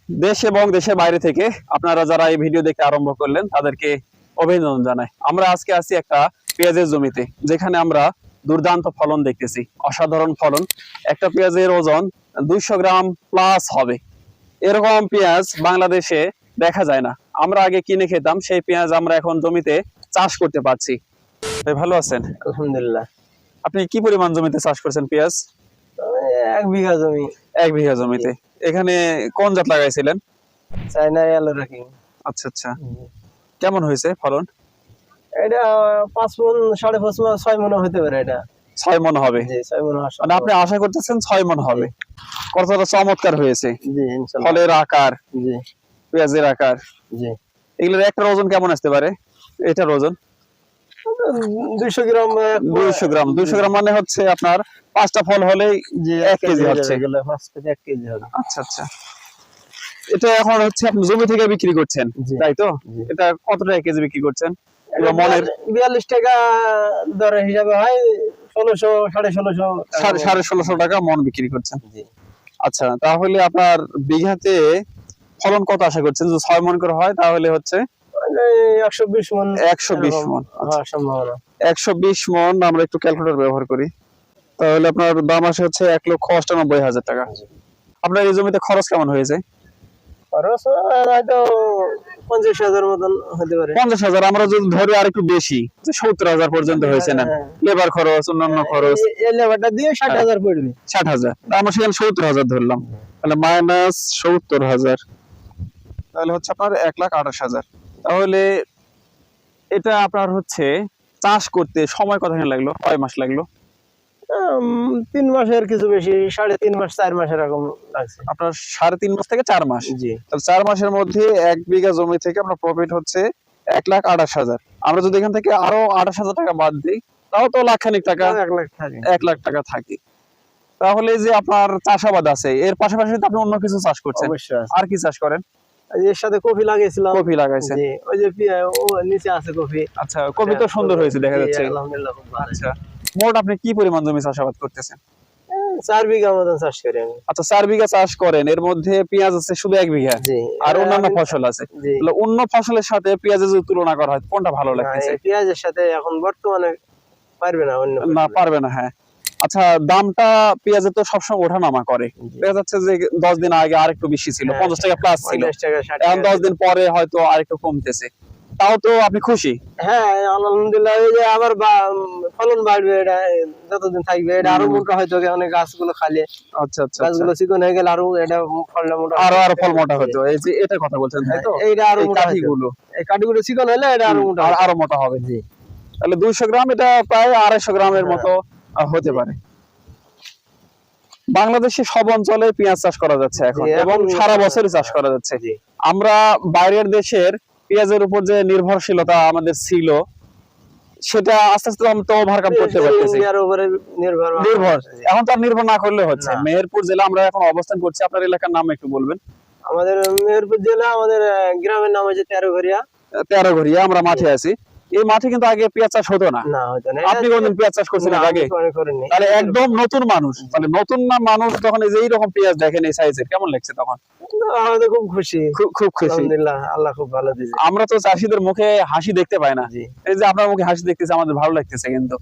দেশ এবং দেশের বাইরে থেকে আপনারা যারা এই ভিডিও দেখতে আরম্ভ করলেন তাদেরকে অভিনন্দন জানাই। আমরা আজকে আছি একটা পেঁয়াজের জমিতে, যেখানে আমরা দুর্দান্ত ফলন দেখতেছি, অসাধারণ ফলন। একটা পেঁয়াজের ওজন 200 গ্রাম প্লাস হবে। এরকম পেঁয়াজ বাংলাদেশে দেখা যায় না। আমরা আগে কিনে খেতাম, সেই পেঁয়াজ আমরা এখন জমিতে চাষ করতে পারছি। ভাই ভালো আছেন? আলহামদুলিল্লাহ। আপনি কি পরিমাণ জমিতে চাষ করছেন পেঁয়াজ? 1 বিঘা জমি। 1 বিঘা জমিতে। এখানে কোন জাত লাগাইছিলেন? চাইনা আলু রাখি। আচ্ছা আচ্ছা, কেমন হয়েছে ফলন? এটা 5 মণ 5.5 মণ 6 মণ হতে পারে। এটা 6 মণ হবে। জি 6 মণ আসে। মানে আপনি আশা করতেছেন 6 মণ হবে। কতটা চমৎকার হয়েছে জি ইনশাআল্লাহ। ফলের আকার, জি পেঁয়াজের আকার। জি এগুলোর একটা ওজন কেমন আসতে পারে? এটার ওজন 200 গ্রাম। 200 গ্রাম। 200 গ্রাম মানে হচ্ছে আপনার 5টা ফল হলেই জি 1 কেজি হচ্ছে। এগুলো 5 কেজি 1 কেজি হবে। আচ্ছা আচ্ছা, এটা এখন হচ্ছে আপনি জমি থেকে বিক্রি করছেন, জি। তাই তো? জি। এটা কত টাকা কেজি বিক্রি করছেন? এটা মনের 42 টাকা দর হিসাবে হয়। 1600 1650 1650 টাকা মন বিক্রি করছেন। জি। আচ্ছা, তাহলে আপনার বিঘাতে ফলন কত আশা করছেন? যদি 6 মণ করে হয় তাহলে হচ্ছে 120 মণ। 120 মণ। হওয়ার সম্ভাবনা। 120 মণ আমরা একটু ক্যালকুলেটর ব্যবহার করি, তাহলে আপনার দাম আসে হচ্ছে 1,98,000 টাকা। আপনার এই জমিতে খরচ কেমন হয়েছে? খরচ হয়তো 50,000 মতন হতে পারে। 50,000। আমরা যদি ধরি আর একটু বেশি, যে 70,000 পর্যন্ত হয়েছে না? লেবার খরচ, অন্যান্য খরচ, এই লেবারটা দিয়ে 60,000 পড়বে। 60,000। আমরা সেখানে 70,000 ধরলাম, তাহলে মাইনাস 70,000, তাহলে হচ্ছে আপনার 1,28,000। তাহলে এটা আপনার হচ্ছে চাষ করতে সময় কতখানি লাগলো? কয় মাস লাগলো? 3 মাসের কিছু বেশি, 3.5 মাস 4 মাস এরকম লাগছে। আপনার 3.5 মাস থেকে 4 মাস। জি। তাহলে 4 মাসের মধ্যে 1 বিঘা জমি থেকে আপনার প্রফিট হচ্ছে 1,28,000। আমরা যদি এখান থেকে আরো 28,000 টাকা বাদ দিই, তাও তো লাখখানিক টাকা, 1 লাখ থাকে। 1 লাখ টাকা থাকে। তাহলে যে আপনার চাষাবাদ আছে, এর পাশাপাশি তো আপনি অন্য কিছু চাষ করছেন। অবশ্যই আছে। আর কি চাষ করেন? এর সাথে কফি লাগিয়েছিলাম। কফি লাগাইছেন। জি, ওই যে ও নিচে আছে কফি। আচ্ছা, কফি তো সুন্দর হয়েছে দেখা জি, যাচ্ছে। আলহামদুলিল্লাহ খুব ভালো। আচ্ছা, মোট আপনি কি পরিমাণ জমি চাষাবাদ করতেছেন? 4 বিঘা মতন চাষ করি আমি। আচ্ছা, 4 বিঘা চাষ করেন, এর মধ্যে পেঁয়াজ আছে শুধু 1 বিঘা, জি। আর অন্যান্য ফসল আছে। জি। তাহলে অন্য ফসলের সাথে পেঁয়াজের যদি তুলনা করা হয়, কোনটা ভালো লাগতেছে? এই পেঁয়াজের সাথে এখন বর্তমানে পারবে না অন্য না, ফসল। পারবে না। হ্যাঁ, আচ্ছা, দামটা পেঁয়াজের তো সবসময় ওঠানামা করে। জি। দেখা যাচ্ছে যে 10 দিন আগে আরেকটু বেশি ছিল, 50 টাকা প্লাস ছিল, 50 টাকা 60 এখন টাকা। 10 দিন পরে হয়তো আরেকটু কমতেছে। তাও তো আপনি খুশি? হ্যাঁ আলহামদুলিল্লাহ। এই যে আবার ফলন বাড়বে, এটা যতদিন থাকবে এটা আরো মোটা হয়তো, অনেক গাছগুলো খালি। আচ্ছা আচ্ছা, গাছগুলো চিকন হয়ে গেলে আরো এটা ফলটা মোটা আরো আরো ফল মোটা হতো। এই যে এটা কথা বলছেন, তাই তো? এইটা আরো এই মোটা হতো। কাঠিগুলো এই কাঠিগুলো চিকন হলে এটা আরো মোটা আরো মোটা হবে। জি। তাহলে 200 গ্রাম এটা প্রায় 250 গ্রামের মতো হতে পারে। বাংলাদেশে সব অঞ্চলে পেঁয়াজ চাষ করা যাচ্ছে এখন, জি, এবং এখন সারা বছরই চাষ করা যাচ্ছে। জি। আমরা বাইরের দেশের পেঁয়াজের উপর যে নির্ভরশীলতা আমাদের ছিল, সেটা আস্তে আস্তে আমরা তো ওভারকাম করতে পারতেছি। ইন্ডিয়ার উপরে নির্ভর। এখন তো আর নির্ভর না করলে হচ্ছে। না। মেহেরপুর জেলা আমরা এখন অবস্থান করছি, আপনার এলাকার নাম একটু বলবেন? আমাদের মেহেরপুর জেলা, আমাদের গ্রামের নাম হচ্ছে তেরোঘরিয়া। 13 ঘরিয়া। আমরা মাঠে আছি। এই মাঠে কিন্তু আগে পেঁয়াজ চাষ হতো না। না হতো না। আপনি কোনদিন পেঁয়াজ চাষ করছেন না, আগে? আমি করিনি। তাহলে একদম নতুন মানুষ, মানে নতুন না মানুষ, তখন এই যে এইরকম পেঁয়াজ দেখেন এই সাইজের, কেমন লাগছে তখন? আমাদের খুব খুশি। খুব খুশি। আলহামদুলিল্লাহ, আল্লাহ খুব ভালো দিয়েছে। আমরা তো চাষীদের মুখে হাসি দেখতে পাই না। জি। এই যে আপনার মুখে হাসি দেখতেছে, আমাদের ভালো লাগতেছে। কিন্তু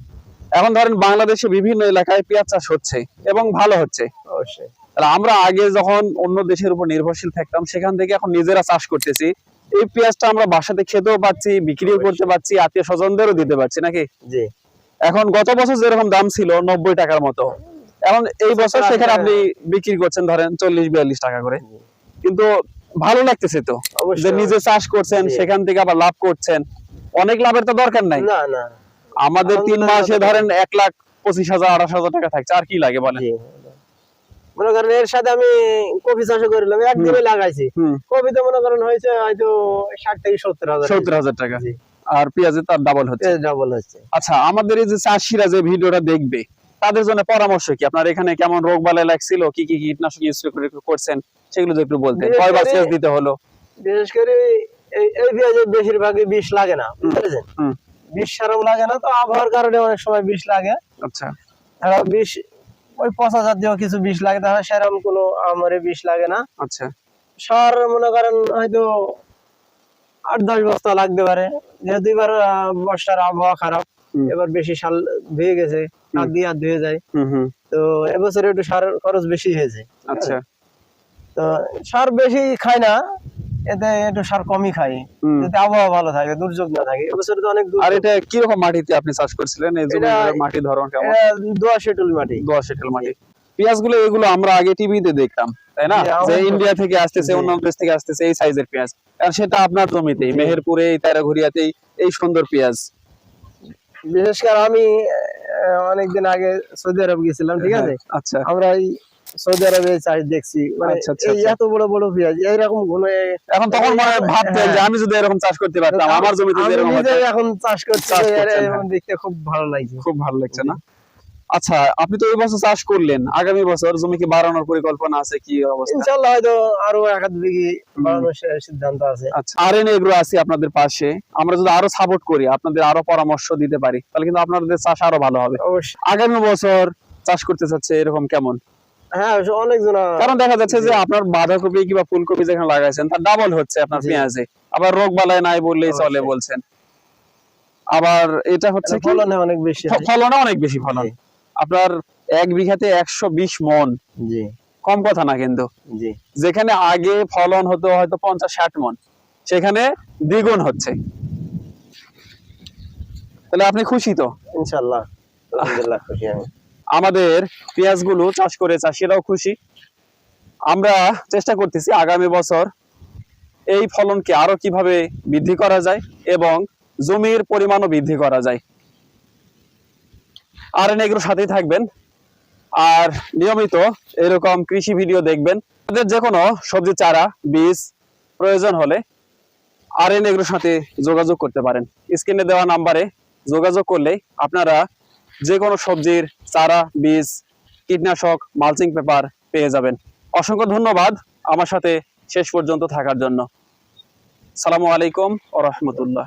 এখন ধরেন বাংলাদেশে বিভিন্ন এলাকায় পেঁয়াজ চাষ হচ্ছে এবং ভালো হচ্ছে। অবশ্যই। তাহলে আমরা আগে যখন অন্য দেশের উপর নির্ভরশীল থাকতাম, সেখান থেকে এখন নিজেরা চাষ করতেছি। এই পেঁয়াজটা আমরা বাসাতে খেতেও পাচ্ছি, বিক্রিও করতে পারছি, আত্মীয় স্বজনদেরও দিতে পারছি, নাকি? জি। এখন গত বছর যেরকম দাম ছিল 90 টাকার মতো, এখন এই বছর সেখানে আপনি বিক্রি করছেন ধরেন 40-42 টাকা করে। কিন্তু ভালো লাগতেছে তো, যে নিজে চাষ করছেন, সেখান থেকে আবার লাভ করছেন। অনেক লাভের তো দরকার নাই। না না, আমাদের 3 মাসে ধরেন 1,25,000-28,000 টাকা থাকছে, আর কি লাগে বলেন? মনে করেন এর সাথে আমি কফি চাষ করলাম, একদিনে লাগাইছি। কফিতে মনে করেন হয়েছে হয়তো 60 থেকে 70,000। 70,000 টাকা। আর পেঁয়াজে তার ডাবল হচ্ছে। ডাবল হচ্ছে। আচ্ছা, আমাদের এই যে চাষিরা যে ভিডিওটা দেখবে, তাদের জন্য পরামর্শ কি? আপনার এখানে কেমন রোগ বালাই লাগছিল, কি কি কীটনাশক ইউজ করছেন, সেগুলো যদি একটু বলতেন। কয়বার সেচ দিতে হলো? বিশেষ করে এই পেঁয়াজে বেশিরভাগই বিষ লাগে না, বুঝলেন? বিষ সারও লাগে না, তো আবহাওয়ার কারণে অনেক সময় বিষ লাগে। আচ্ছা, বিষ ওই পচা জাতীয় কিছু বিষ লাগে, তাহলে সেরকম কোনো আমারে বিষ লাগে না। আচ্ছা। সার মনে করেন হয়তো 8-10 বস্তা লাগতে পারে, যেহেতু এবার বর্ষার আবহাওয়া খারাপ, এবার বেশি সার ধুয়ে গেছে, নাক দিয়ে আর ধুয়ে যায়, তো এবছর একটু সার খরচ বেশি হয়েছে। আচ্ছা, তো সার বেশি খাই না, এতে একটু সার কমই খাই, যাতে আবহাওয়া ভালো থাকে, দুর্যোগ না থাকে। এবছর তো অনেক আর এটা কি রকম মাটিতে আপনি চাষ করছিলেন? এই জমির মাটি ধরন কেমন? দোআঁশ এঁটেল মাটি। দোআঁশ এঁটেল মাটি। পেঁয়াজগুলো এগুলো আমরা আগে টিভিতে দেখতাম, তাই না, যে ইন্ডিয়া থেকে আসতেছে, অন্য দেশ থেকে আসতেছে এই সাইজের পেঁয়াজ, আর সেটা আপনার জমিতেই মেহেরপুরে তেরাঘড়িয়াতেই এই সুন্দর পেঁয়াজ। বিশেষ করে আমি অনেকদিন আগে সৌদি আরব গেছিলাম, ঠিক আছে, আচ্ছা, আমরা এই সৌদি আরবে চাষ দেখছি, মানে এই এত বড় বড় পেঁয়াজ এইরকম গুলো। এখন তখন মনে ভাবতেন যে আমি যদি এরকম চাষ করতে পারতাম, আমার জমিতে যেরকম হতো। এখন চাষ করছি, দেখতে খুব ভালো লাগছে। খুব ভালো লাগছে না? আচ্ছা, আপনি তো এই বছর চাষ করলেন, আগামী বছর জমি কি বাড়ানোর পরিকল্পনা আছে? কি অবস্থা? ইনশাআল্লাহ হয়তো আরো 1-2 বিঘি বাড়ানোর সিদ্ধান্ত আছে। আচ্ছা, আরএন এগ্রো আছে আপনাদের পাশে, আমরা যদি আরো সাপোর্ট করি, আপনাদের আরো পরামর্শ দিতে পারি, তাহলে কিন্তু আপনাদের চাষ আরো ভালো হবে। অবশ্যই আগামী বছর চাষ করতে চাচ্ছে এরকম কেমন? হ্যাঁ, অনেক জন, কারণ দেখা যাচ্ছে যে আপনার বাঁধাকপি কিংবা ফুলকপি যেখানে লাগাইছেন তার ডাবল হচ্ছে আপনার পেঁয়াজে, আবার রোগ বালাই নাই বললেই চলে বলছেন, আবার এটা হচ্ছে কি ফলনে অনেক বেশি, ফলনে অনেক বেশি ফলন। আপনার 1 বিঘাতে 120 মন, জি কম কথা না কিন্তু। জি, যেখানে আগে ফলন হতো হয়তো 50-60 মন, সেখানে দ্বিগুণ হচ্ছে। তাহলে আপনি খুশি তো? ইনশাআল্লাহ, আলহামদুলিল্লাহ খুশি আমি। আমাদের পেঁয়াজগুলো চাষ করে চাষিরাও খুশি। আমরা চেষ্টা করতেছি আগামী বছর এই ফলনকে আরো কিভাবে বৃদ্ধি করা যায় এবং জমির পরিমাণও বৃদ্ধি করা যায়। আরএন এগ্রোর সাথেই থাকবেন আর নিয়মিত এরকম কৃষি ভিডিও দেখবেন। আপনাদের যে কোনো সবজি চারা বীজ প্রয়োজন হলে আরএন এগ্রোর সাথে যোগাযোগ করতে পারেন। স্ক্রিনে দেওয়া নাম্বারে যোগাযোগ করলে আপনারা যে কোনো সবজির চারা, বীজ, কীটনাশক, মালচিং পেপার পেয়ে যাবেন। অসংখ্য ধন্যবাদ আমার সাথে শেষ পর্যন্ত থাকার জন্য। আসসালামু আলাইকুম ওয়া রাহমাতুল্লাহ।